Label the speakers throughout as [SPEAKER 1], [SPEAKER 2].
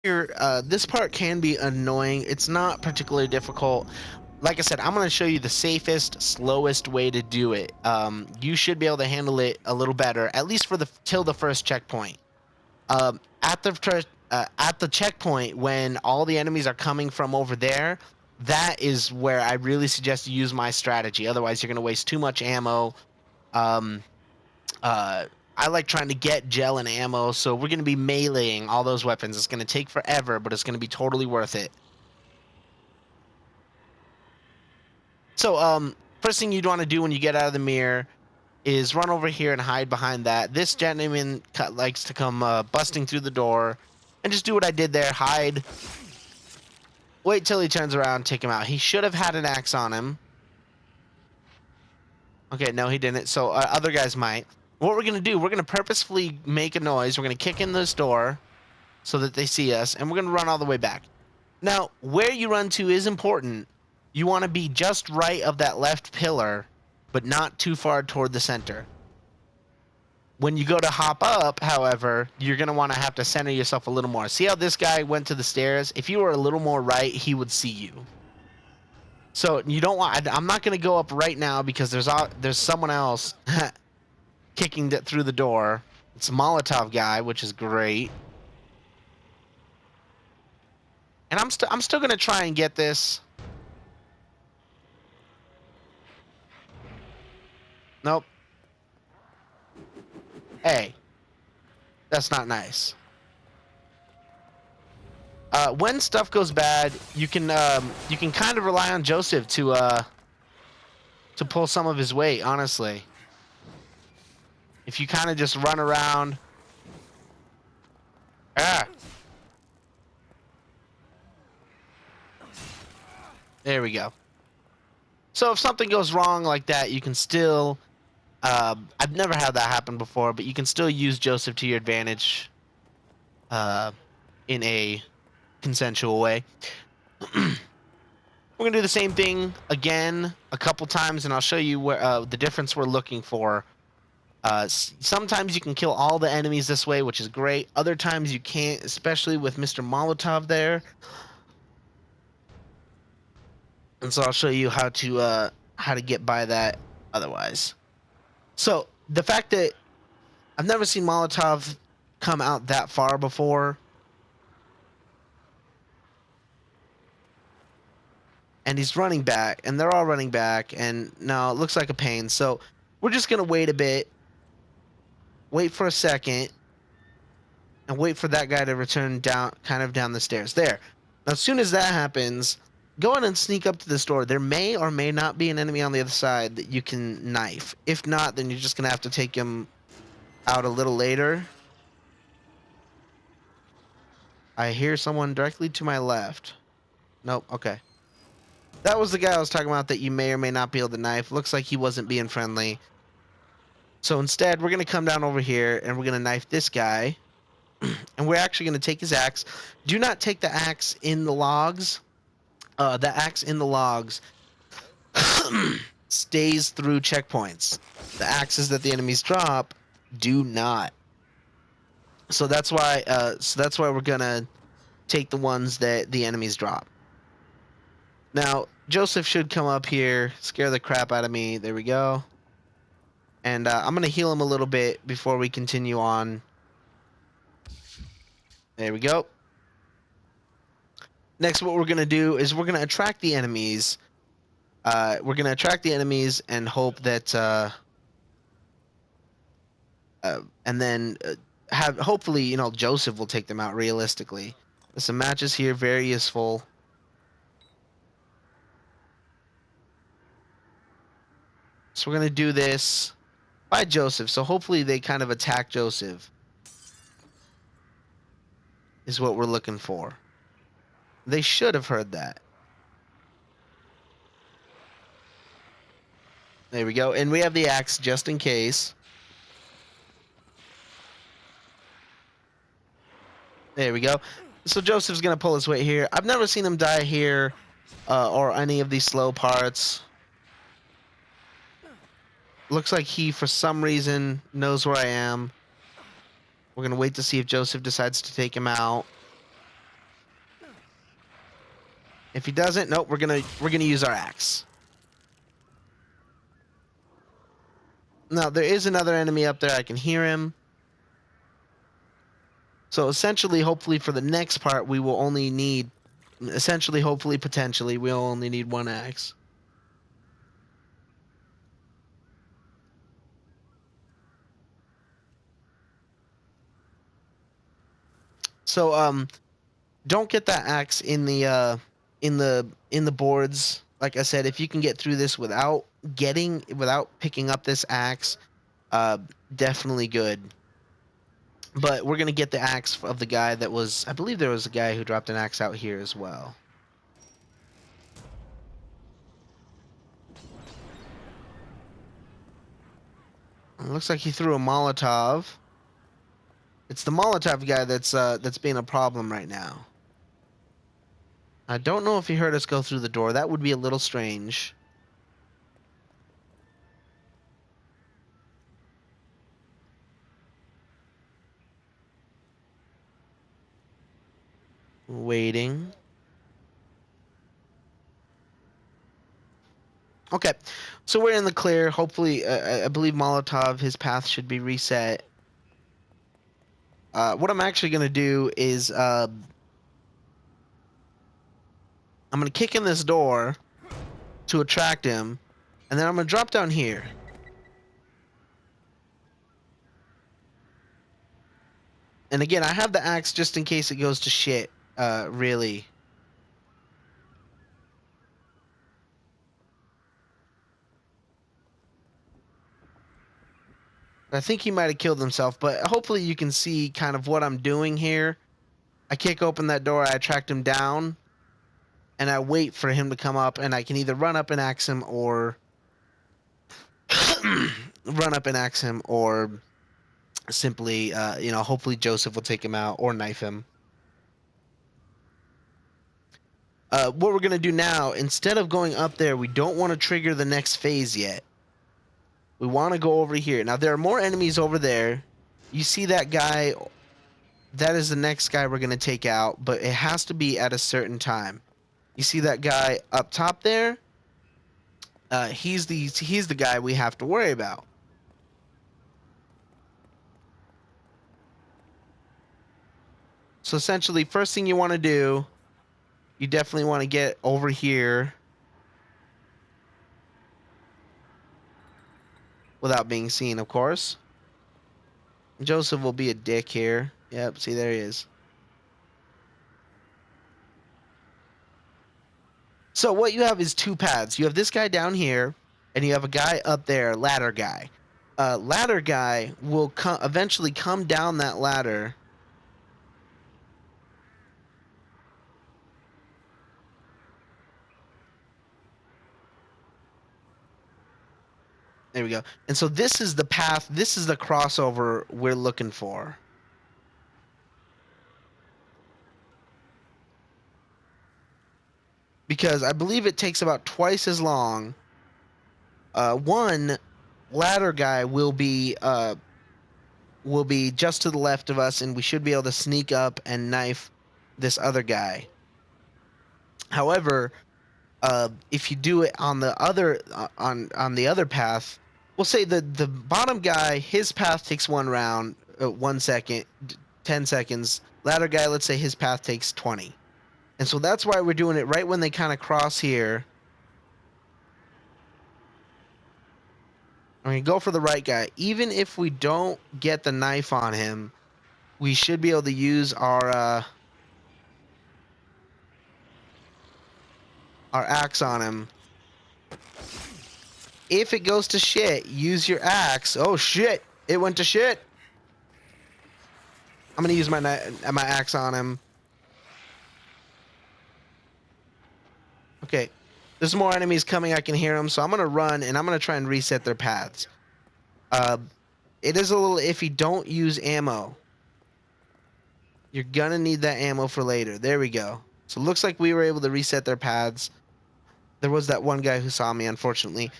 [SPEAKER 1] Here, this part can be annoying. It's not particularly difficult. Like I said, I'm going to show you the safest, slowest way to do it. You should be able to handle it a little better, at least for the till the first checkpoint. At the checkpoint, when all the enemies are coming from over there, that is where I really suggest you use my strategy. Otherwise, you're going to waste too much ammo. Um, uh, I like trying to get gel and ammo, so we're going to be meleeing all those weapons. It's going to take forever, but it's going to be totally worth it. So, first thing you'd want to do when you get out of the mirror is run over here and hide behind that. This gentleman likes to come busting through the door, and just do what I did there. Hide. Wait till he turns around, take him out. He should have had an axe on him. Okay, no, he didn't. So other guys might. What we're gonna do? We're gonna purposefully make a noise. We're gonna kick in this door so that they see us, and we're gonna run all the way back. Now, where you run to is important. You want to be just right of that left pillar, but not too far toward the center. When you go to hop up, however, you're going to want to have to center yourself a little more. See how this guy went to the stairs? If you were a little more right, he would see you. So you don't want... I'm not going to go up right now because there's someone else kicking through the door. It's a Molotov guy, which is great. And I'm still going to try and get this. Nope. Hey, that's not nice. When stuff goes bad, you can kind of rely on Joseph to pull some of his weight. Honestly, if you kind of just run around. There we go. So if something goes wrong like that, you can still. I've never had that happen before, but you can still use Joseph to your advantage. In a consensual way. We're gonna do the same thing again a couple times, and I'll show you where the difference we're looking for. Sometimes you can kill all the enemies this way, which is great. Other times you can't, especially with Mr. Molotov there. And so I'll show you how to get by that otherwise. So the fact that I've never seen Molotov come out that far before. And he's running back, and they're all running back, and now it looks like a pain. So we're just going to wait a bit, wait for a second, and wait for that guy to return down the stairs. There. Now, as soon as that happens, go in and sneak up to this door. There may or may not be an enemy on the other side that you can knife. If not, then you're just going to have to take him out a little later. I hear someone directly to my left. Nope, okay. That was the guy I was talking about that you may or may not be able to knife. Looks like he wasn't being friendly. So instead, we're going to come down over here, and we're going to knife this guy. And we're actually going to take his axe. Do not take the axe in the logs. The axe in the logs stays through checkpoints. The axes that the enemies drop do not. So that's why we're going to take the ones that the enemies drop. Now, Joseph should come up here, scare the crap out of me. There we go. And I'm going to heal him a little bit before we continue on. There we go. Next, what we're going to do is we're going to attract the enemies. We're going to attract the enemies and hope that... and then hopefully, Joseph will take them out realistically. There's some matches here, very useful. So we're going to do this by Joseph. So hopefully they kind of attack Joseph. Is what we're looking for. They should have heard that. There we go. And we have the axe just in case. There we go. So Joseph's going to pull his weight here. I've never seen him die here or any of these slow parts. Looks like he, for some reason, knows where I am. We're going to wait to see if Joseph decides to take him out. If he doesn't, nope, we're gonna use our axe. Now there is another enemy up there. I can hear him. So essentially, hopefully for the next part, we will only need, essentially, hopefully, potentially, we'll only need one axe. So don't get that axe in the boards. Like I said, if you can get through this without picking up this axe, uh, definitely good. But we're gonna get the axe of the guy that was. I believe there was a guy who dropped an axe out here as well. It looks like he threw a Molotov. It's the Molotov guy that's being a problem right now. I don't know if he heard us go through the door. That would be a little strange. Waiting. Okay, so we're in the clear. Hopefully, I believe Molotov, his path should be reset. What I'm actually going to do is I'm going to kick in this door to attract him, and then I'm going to drop down here. And again, I have the axe just in case it goes to shit, really. I think he might have killed himself, but hopefully you can see kind of what I'm doing here. I kick open that door, I attract him down, and I wait for him to come up, and I can either run up and axe him or simply, hopefully Joseph will take him out or knife him. What we're going to do now, instead of going up there, we don't want to trigger the next phase yet. We want to go over here. Now, there are more enemies over there. You see that guy? That is the next guy we're going to take out, but it has to be at a certain time. You see that guy up top there? He's the guy we have to worry about. So essentially, first thing you want to do, you definitely want to get over here without being seen, of course. Joseph will be a dick here. Yep, see, there he is. So what you have is two paths. You have this guy down here, and you have a guy up there, ladder guy. Ladder guy will eventually come down that ladder. There we go. And so this is the path, this is the crossover we're looking for. Because I believe it takes about twice as long. One ladder guy will be just to the left of us, and we should be able to sneak up and knife this other guy. However, if you do it on the other on the other path, we'll say the bottom guy, his path takes 1 round, 1 second, 10 seconds. Ladder guy, let's say his path takes 20. And so that's why we're doing it right when they kind of cross here. I mean, go for the right guy. Even if we don't get the knife on him, we should be able to use our axe on him. If it goes to shit, use your axe. Oh shit! It went to shit. I'm gonna use my axe on him. Okay, there's more enemies coming. I can hear them, so I'm gonna run and I'm gonna try and reset their paths. It is a little iffy. Don't use ammo. You're gonna need that ammo for later. There we go. So it looks like we were able to reset their paths. There was that one guy who saw me, unfortunately.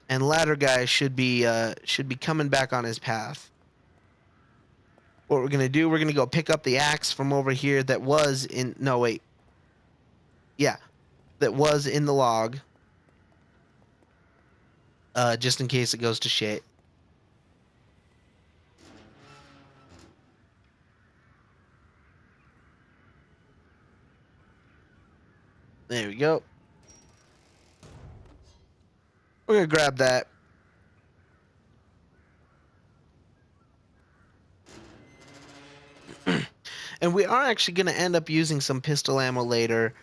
[SPEAKER 1] And ladder guy should be coming back on his path. What we're gonna do, we're gonna go pick up the axe from over here that was in. No, wait. Yeah, that was in the log. Just in case it goes to shit. There we go. We're gonna grab that. And we are actually gonna end up using some pistol ammo later.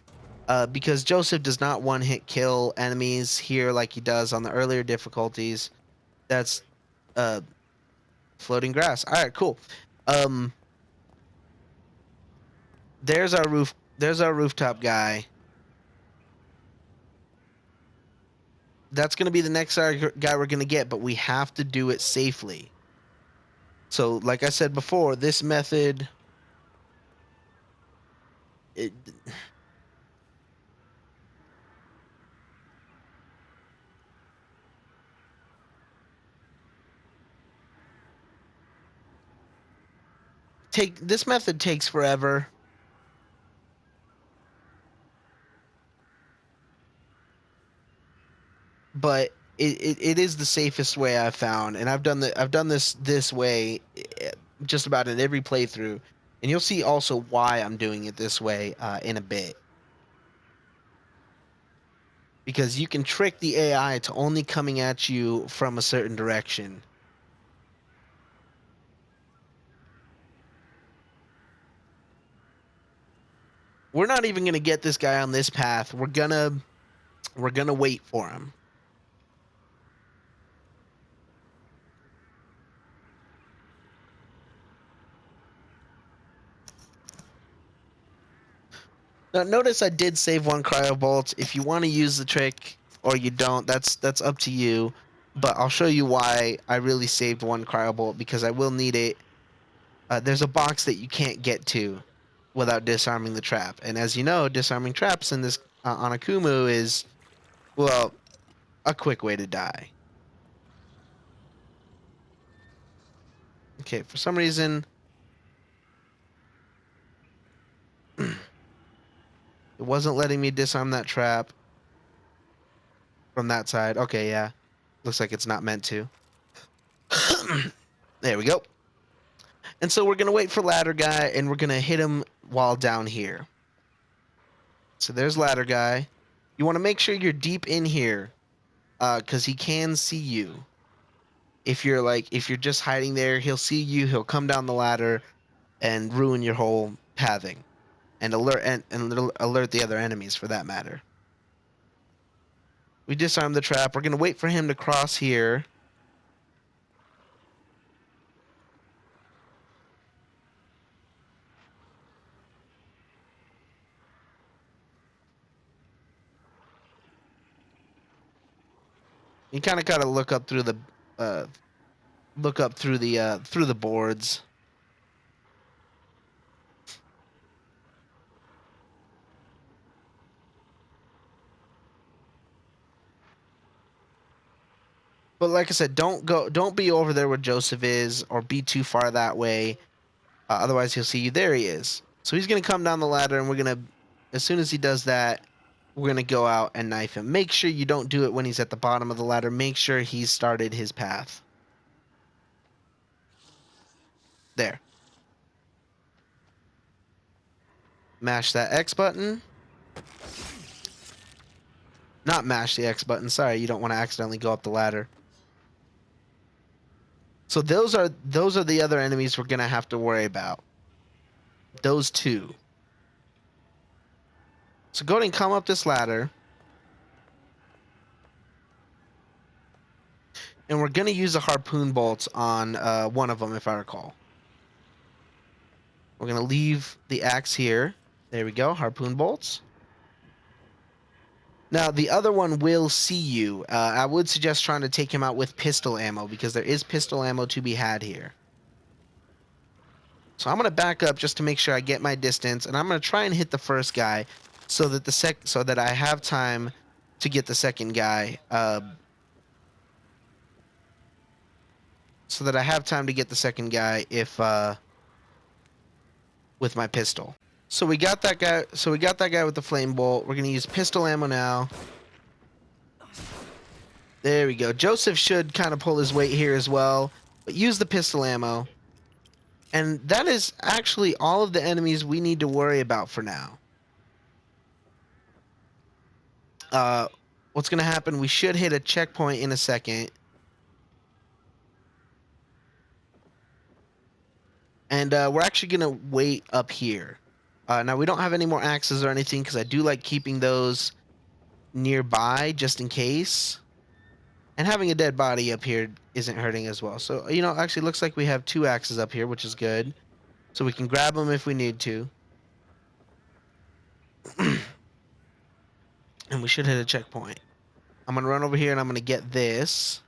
[SPEAKER 1] Because Joseph does not one-hit kill enemies here like he does on the earlier difficulties. That's uh, floating grass. All right, cool. Um, there's our roof. There's our rooftop guy. That's gonna be the next guy we're gonna get, but we have to do it safely. So, like I said before, this method. It, this method takes forever. But it is the safest way I've found, and I've done this way just about in every playthrough, and you'll see also why I'm doing it this way in a bit. Because you can trick the AI to only coming at you from a certain direction. We're not even gonna get this guy on this path. We're gonna wait for him. Now, notice I did save one cryo bolt. If you want to use the trick or you don't, that's up to you. But I'll show you why I really saved one cryo bolt, because I will need it. There's a box that you can't get to without disarming the trap, and as you know, disarming traps in this on AKUMU is, well, a quick way to die. Okay, for some reason it wasn't letting me disarm that trap from that side. Okay, yeah. Looks like it's not meant to. There we go. And so we're going to wait for ladder guy, and we're going to hit him while down here. So there's ladder guy. You want to make sure you're deep in here, because he can see you. If you're just hiding there, he'll see you. He'll come down the ladder and ruin your whole pathing, and alert the other enemies for that matter. We disarm the trap. We're going to wait for him to cross here. You kind of got to look up through the boards. But like I said, don't be over there where Joseph is, or be too far that way. Otherwise, he'll see you. There he is. So he's gonna come down the ladder, and we're gonna, as soon as he does that, we're gonna go out and knife him. Make sure you don't do it when he's at the bottom of the ladder. Make sure he's started his path. There. Mash that X button. Not mash the X button. Sorry, you don't want to accidentally go up the ladder. So those are the other enemies we're gonna have to worry about. Those two. So go ahead and come up this ladder. And we're gonna use the harpoon bolts on one of them, if I recall. We're gonna leave the axe here. There we go, harpoon bolts. Now, the other one will see you. I would suggest trying to take him out with pistol ammo, because there is pistol ammo to be had here. So I'm going to back up just to make sure I get my distance, and I'm going to try and hit the first guy so that I have time to get the second guy. So that I have time to get the second guy if with my pistol. So we got that guy. So we got that guy with the flame bolt. We're gonna use pistol ammo now. There we go. Joseph should kind of pull his weight here as well, but use the pistol ammo. And that is actually all of the enemies we need to worry about for now. What's gonna happen? We should hit a checkpoint in a second. And we're actually going to wait up here. Now, we don't have any more axes or anything because I do like keeping those nearby just in case. And having a dead body up here isn't hurting as well. So, you know, actually looks like we have 2 axes up here, which is good. So we can grab them if we need to. And we should hit a checkpoint. I'm going to run over here and I'm going to get this.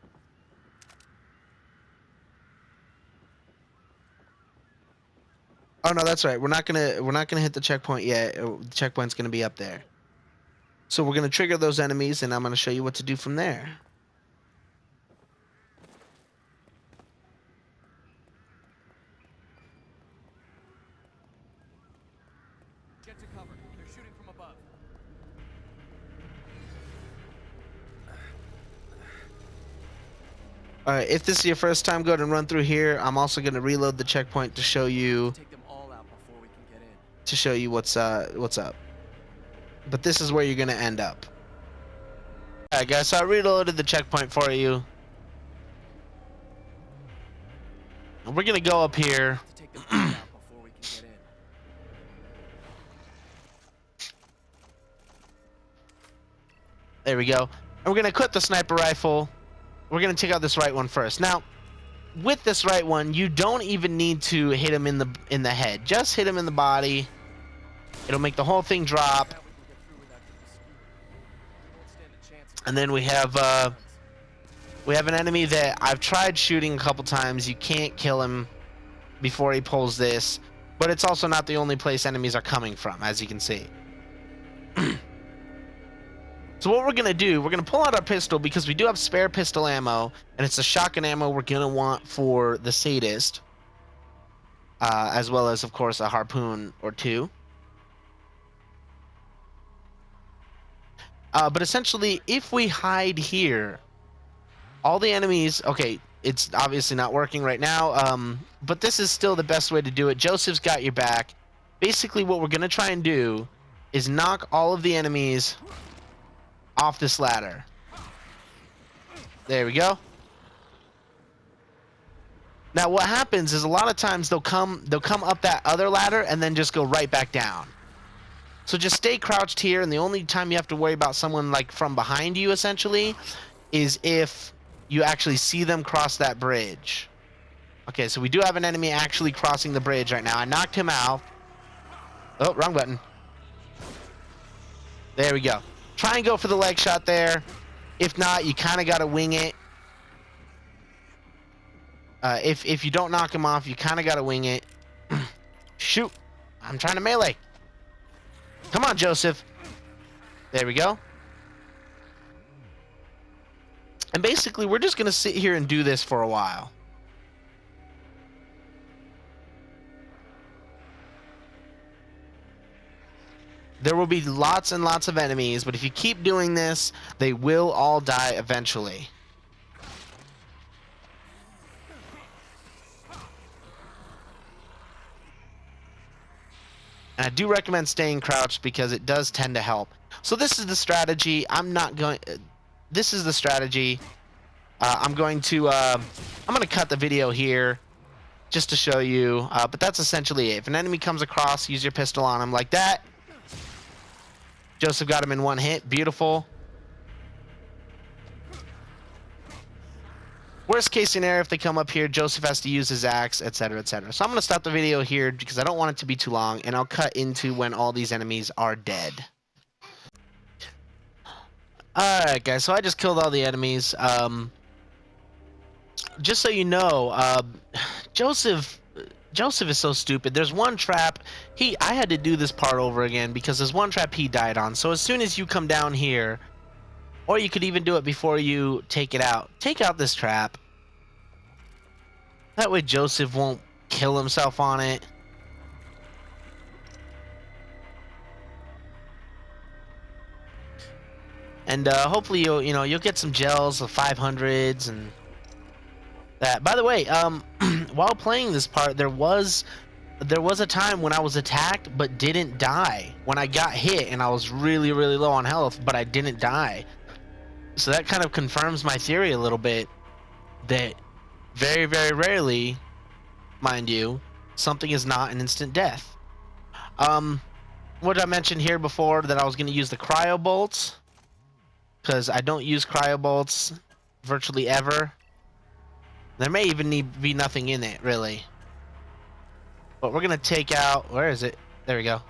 [SPEAKER 1] Oh no, that's right. We're not gonna hit the checkpoint yet. The checkpoint's gonna be up there. So we're gonna trigger those enemies, and I'm gonna show you what to do from there.
[SPEAKER 2] Get to cover. They're shooting from above.
[SPEAKER 1] All right. If this is your first time, go ahead and run through here. I'm also gonna reload the checkpoint to show you.
[SPEAKER 2] Take them all out before we can get in.
[SPEAKER 1] To show you what's up. But this is where you're gonna end up. Alright guys, so I reloaded the checkpoint for you. And we're gonna go up here.
[SPEAKER 2] Take them all out before we can get in.
[SPEAKER 1] There we go. And we're gonna equip the sniper rifle. We're gonna take out this right one first. Now, with this right one, you don't even need to hit him in the head. Just hit him in the body. It'll make the whole thing drop. And then we have an enemy that I've tried shooting a couple times. You can't kill him before he pulls this, but it's also not the only place enemies are coming from, as you can see. So what we're gonna do, we're gonna pull out our pistol because we do have spare pistol ammo, and it's the shotgun ammo we're gonna want for the Sadist, as well as, of course, a harpoon or 2. But essentially, if we hide here, all the enemies... Okay, it's obviously not working right now, but this is still the best way to do it. Joseph's got your back. Basically, what we're going to try and do is knock all of the enemies off this ladder. There we go. Now, what happens is a lot of times they'll come up that other ladder and then just go right back down. So just stay crouched here, and the only time you have to worry about someone like from behind you, essentially, is if you actually see them cross that bridge. Okay, so we do have an enemy actually crossing the bridge right now. I knocked him out. Oh, wrong button. There we go. Try and go for the leg shot there. If not, you kind of got to wing it. If you don't knock him off, you kind of got to wing it. Shoot. I'm trying to melee. Come on, Joseph. There we go. And basically, we're just going to sit here and do this for a while. There will be lots and lots of enemies, but if you keep doing this, they will all die eventually. And I do recommend staying crouched because it does tend to help. So this is the strategy. This is the strategy. I'm going to cut the video here just to show you. But that's essentially it. If an enemy comes across, use your pistol on him like that. Joseph got him in one hit. Beautiful. Worst case scenario, if they come up here, Joseph has to use his axe, etc., etc. So I'm going to stop the video here because I don't want it to be too long, and I'll cut into when all these enemies are dead. Alright, guys, so I just killed all the enemies. Just so you know, Joseph is so stupid. There's one trap. I had to do this part over again because there's one trap he died on. So as soon as you come down here, or you could even do it before you take it out. Take out this trap. That way Joseph won't kill himself on it. And hopefully you'll get some gels of 500s and that. By the way, while playing this part, there was a time when I was attacked but didn't die. When I got hit and I was really, really low on health, but I didn't die. So that kind of confirms my theory a little bit that very, very rarely, mind you, something is not an instant death. What I mentioned here before, that I was going to use the cryo bolts, because I don't use cryo bolts virtually ever. There may even be nothing in it, really. But we're going to take out... Where is it? There we go.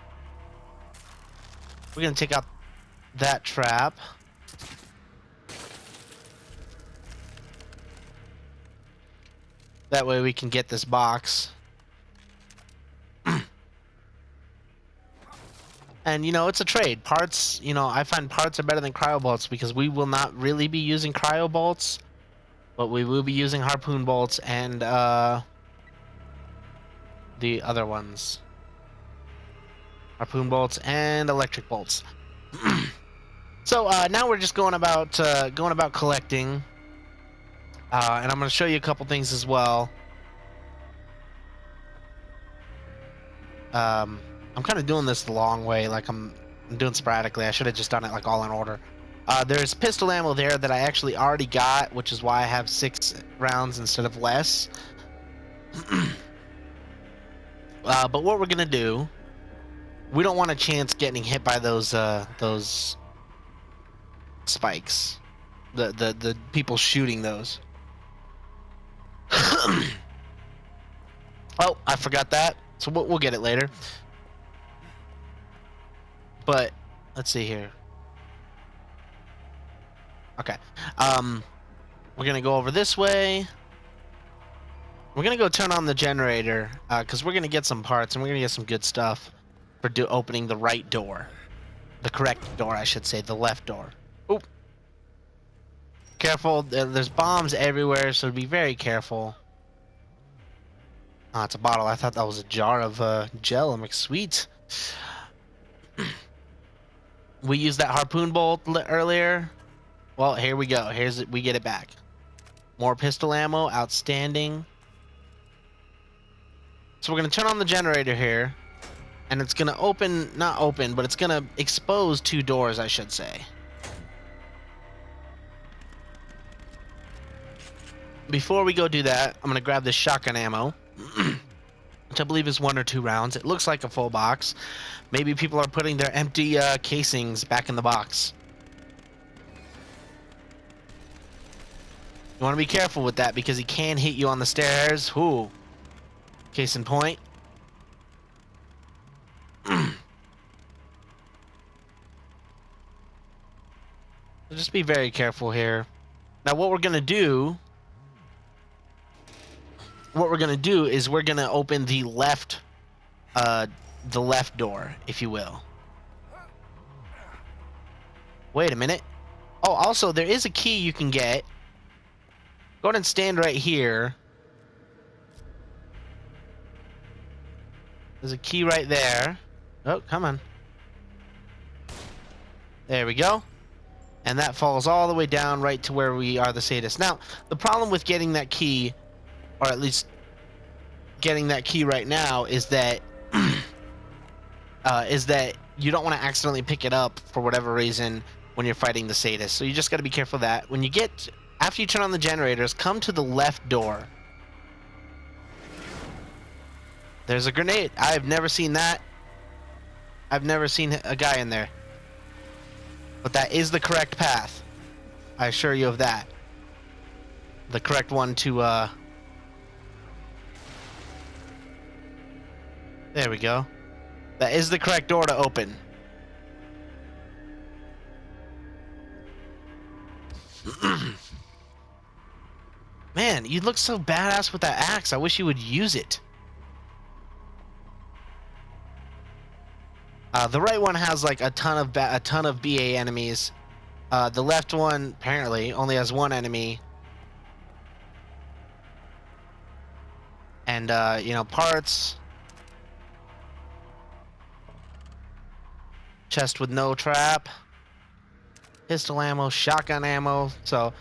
[SPEAKER 1] We're going to take out that trap. That way we can get this box. And, it's a trade. Parts, I find parts are better than cryo bolts because we will not really be using cryo bolts. But we will be using harpoon bolts and the other ones. Harpoon bolts and electric bolts. So now we're just going about collecting. And I'm going to show you a couple things as well. I'm kind of doing this the long way, like I'm doing sporadically. I should have just done it like all in order. There's pistol ammo there that I actually already got, which is why I have 6 rounds instead of less. But what we're gonna do, we don't want a chance getting hit by those spikes, the people shooting those. Oh, I forgot that, so we'll get it later. But let's see here. Okay, we're gonna go over this way. We're gonna go turn on the generator because we're gonna get some parts and we're gonna get some good stuff for opening the right door, the correct door, I should say, the left door. Oop! Careful, there's bombs everywhere, so be very careful. Oh, it's a bottle. I thought that was a jar of gel. I'm like, sweet. We used that harpoon bolt earlier. Well, here we go. We get it back. More pistol ammo. Outstanding. So we're going to turn on the generator here. And it's going to not open, but it's going to expose 2 doors, I should say. Before we go do that, I'm going to grab this shotgun ammo. Which I believe is 1 or 2 rounds. It looks like a full box. Maybe people are putting their empty casings back in the box. You want to be careful with that because he can hit you on the stairs. Ooh. Case in point. So just be very careful here. Now what we're going to do... is we're going to open the left door, if you will. Wait a minute. Oh, also, there is a key you can get. Go ahead and stand right here. There's a key right there. Oh, come on. There we go. And that falls all the way down right to where we are the Sadist. Now, the problem with getting that key, or at least getting that key right now, is that you don't want to accidentally pick it up for whatever reason when you're fighting the Sadist. So you just got to be careful of that. When you get, after you turn on the generators, come to the left door. There's a grenade. I've never seen that. I've never seen a guy in there. But that is the correct path. I assure you of that. The correct one to, there we go. That is the correct door to open. Man, you look so badass with that axe. I wish you would use it. The right one has like a ton of BA enemies. The left one apparently only has 1 enemy. And parts. Chest with no trap. pistol ammo, shotgun ammo. So,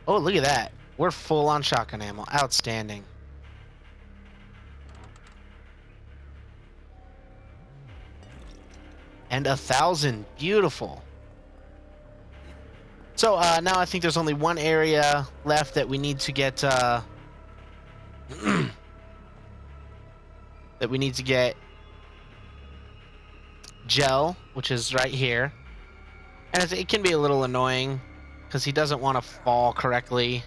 [SPEAKER 1] oh, look at that. We're full on shotgun ammo. Outstanding. And 1,000. Beautiful. So now I think there's only one area left that we need to get that we need to get gel, which is right here. And it can be a little annoying because he doesn't want to fall correctly.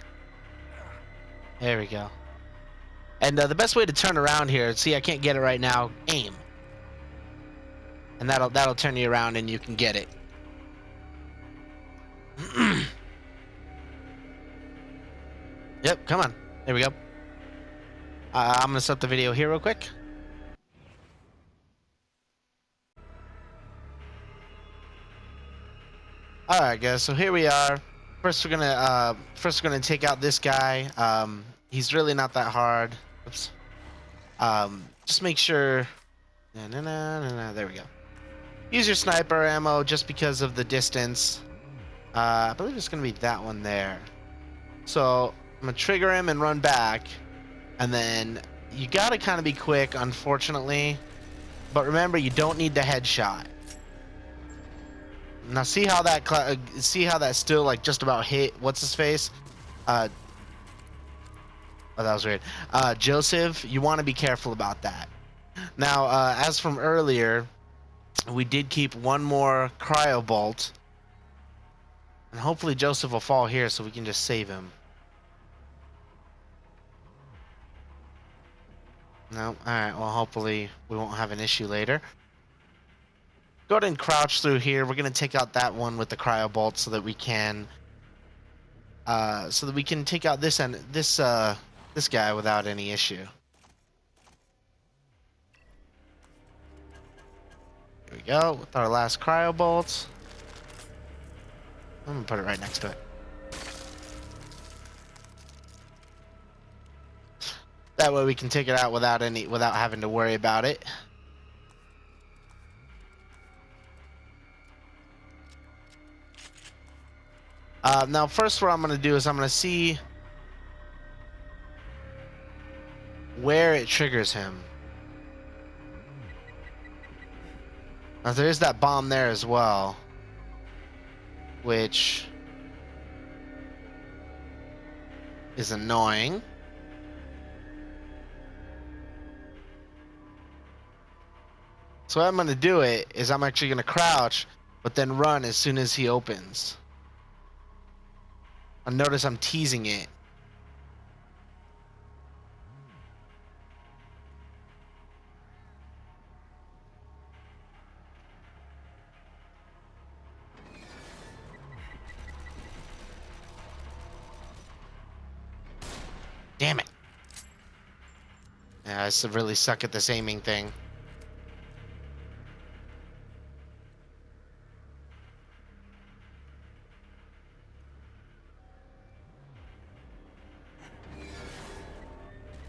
[SPEAKER 1] There we go. And the best way to turn around here, see, I can't get it right now. Aim, and that'll turn you around, and you can get it. Yep, come on. There we go. I'm gonna stop the video here real quick. All right, guys. So here we are. First, we're gonna take out this guy. He's really not that hard. Oops. Just make sure. There we go. Use your sniper ammo just because of the distance. I believe it's gonna be that one there. So I'm gonna trigger him and run back, and then you gotta kind of be quick, unfortunately. But remember, you don't need the headshot. Now see how that still like just about hit what's his face? Oh, that was weird. Joseph, you want to be careful about that. Now, as from earlier, we did keep one more cryo bolt, and hopefully Joseph will fall here so we can just save him. No, all right. Well, hopefully we won't have an issue later. Go ahead and crouch through here. We're gonna take out that one with the cryo bolt so that we can take out this guy without any issue. Here we go with our last cryo bolt. I'm gonna put it right next to it. That way we can take it out without having to worry about it. Now, first, what I'm going to do is I'm going to see where it triggers him. Now, there is that bomb there as well, which is annoying. So what I'm going to do is I'm actually going to crouch, but then run as soon as he opens. And notice I'm teasing it. Damn it. Yeah, I really suck at this aiming thing.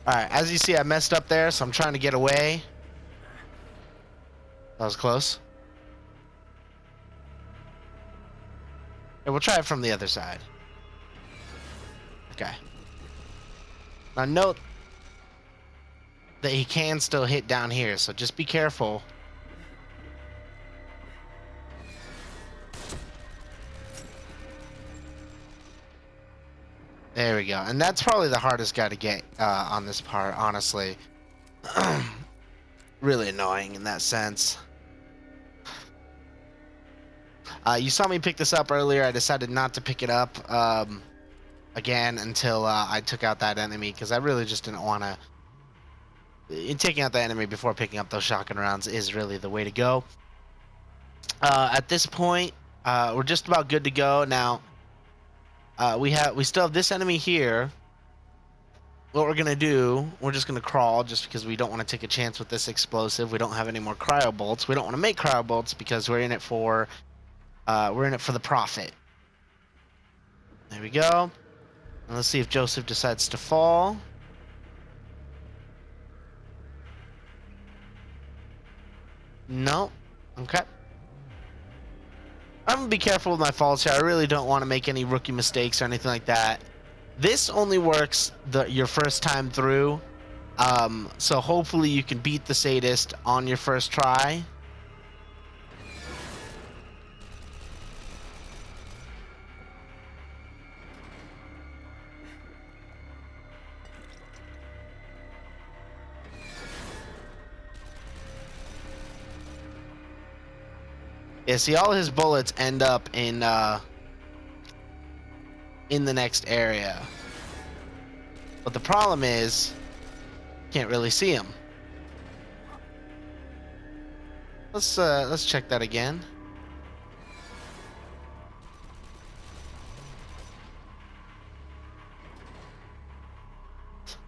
[SPEAKER 1] Alright, as you see, I messed up there, so I'm trying to get away. That was close. And we'll try it from the other side. Okay. Now note that he can still hit down here, so just be careful. There we go. And that's probably the hardest guy to get on this part, honestly. Really annoying in that sense. You saw me pick this up earlier. I decided not to pick it up again until I took out that enemy, because I really just didn't want to. Taking out the enemy before picking up those shotgun rounds is really the way to go. At this point, we're just about good to go. Now, we still have this enemy here. What we're gonna do, we're just gonna crawl, just because we don't want to take a chance with this explosive. We don't have any more cryo bolts. We don't want to make cryo bolts because we're in it for the profit. There we go. And let's see if Joseph decides to fall. No. Okay. I'm gonna be careful with my faults here. I really don't want to make any rookie mistakes or anything like that. This only works your first time through. So hopefully you can beat the Sadist on your first try. Yeah, see, all his bullets end up in the next area. But the problem is, can't really see him. Let's check that again.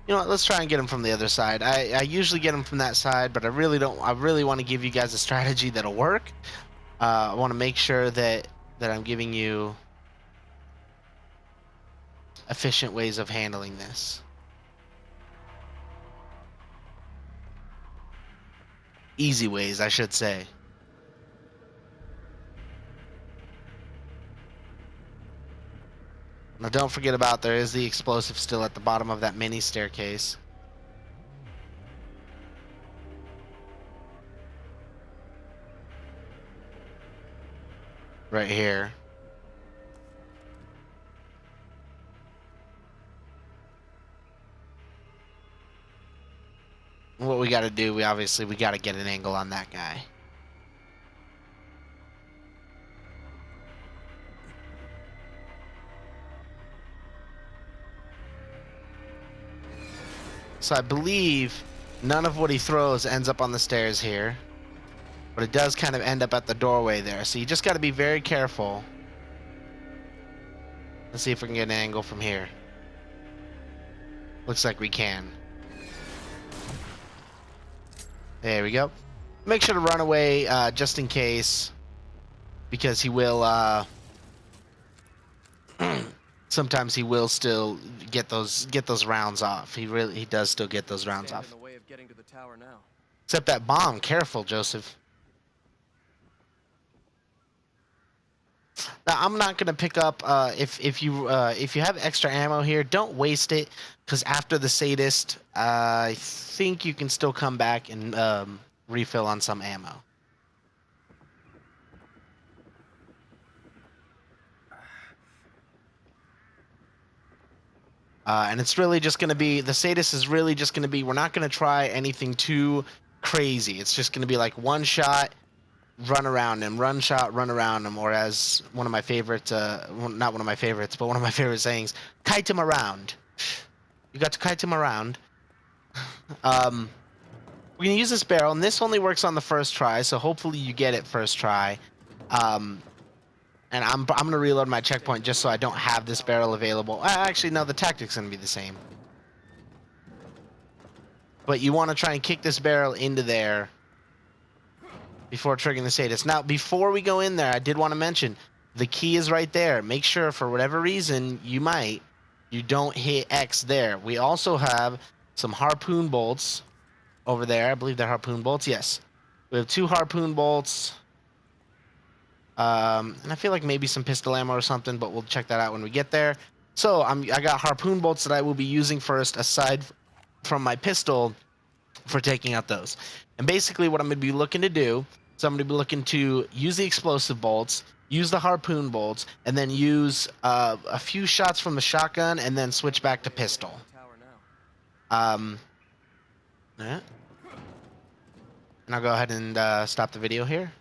[SPEAKER 1] You know what? Let's try and get him from the other side. I usually get him from that side, but I really don't. I really want to give you guys a strategy that'll work. I want to make sure that I'm giving you efficient ways of handling this. Easy ways, I should say. Now don't forget about there is the explosive still at the bottom of that mini staircase. Right here. What we got to do, we got to get an angle on that guy. So I believe none of what he throws ends up on the stairs here. But it does kind of end up at the doorway there. So you just got to be very careful. Let's see if we can get an angle from here. Looks like we can. There we go. Make sure to run away just in case. Because he will... sometimes he will still get those rounds off. He does still get those rounds
[SPEAKER 2] Stand
[SPEAKER 1] off.
[SPEAKER 2] in the way of getting to the tower now.
[SPEAKER 1] Except that bomb. Careful, Joseph. Now, I'm not gonna pick up if you have extra ammo here, don't waste it, because after the Sadist, I think you can still come back and refill on some ammo. And it's really just gonna be the Sadist is really just gonna be, we're not gonna try anything too crazy. It's just gonna be like one shot, run around him, run shot, run around him, or as one of my favorite, well, not one of my favorites, but one of my favorite sayings, kite him around. You got to kite him around. We're gonna use this barrel, and this only works on the first try, so hopefully you get it first try. And I'm gonna reload my checkpoint just so I don't have this barrel available. Actually, no, the tactic's gonna be the same. But you want to try and kick this barrel into there before triggering the Sadist. Now, before we go in there, I did want to mention the key is right there. Make sure, for whatever reason you don't hit X there. We also have some harpoon bolts over there. I believe they're harpoon bolts. Yes, we have 2 harpoon bolts. And I feel like maybe some pistol ammo or something, but we'll check that out when we get there. So I got harpoon bolts that I will be using first, aside from my pistol, for taking out those. And basically what I'm going to be looking to do, so I'm going to be looking to use the explosive bolts, use the harpoon bolts, and then use a few shots from the shotgun, and then switch back to pistol. Alright. And I'll go ahead and stop the video here.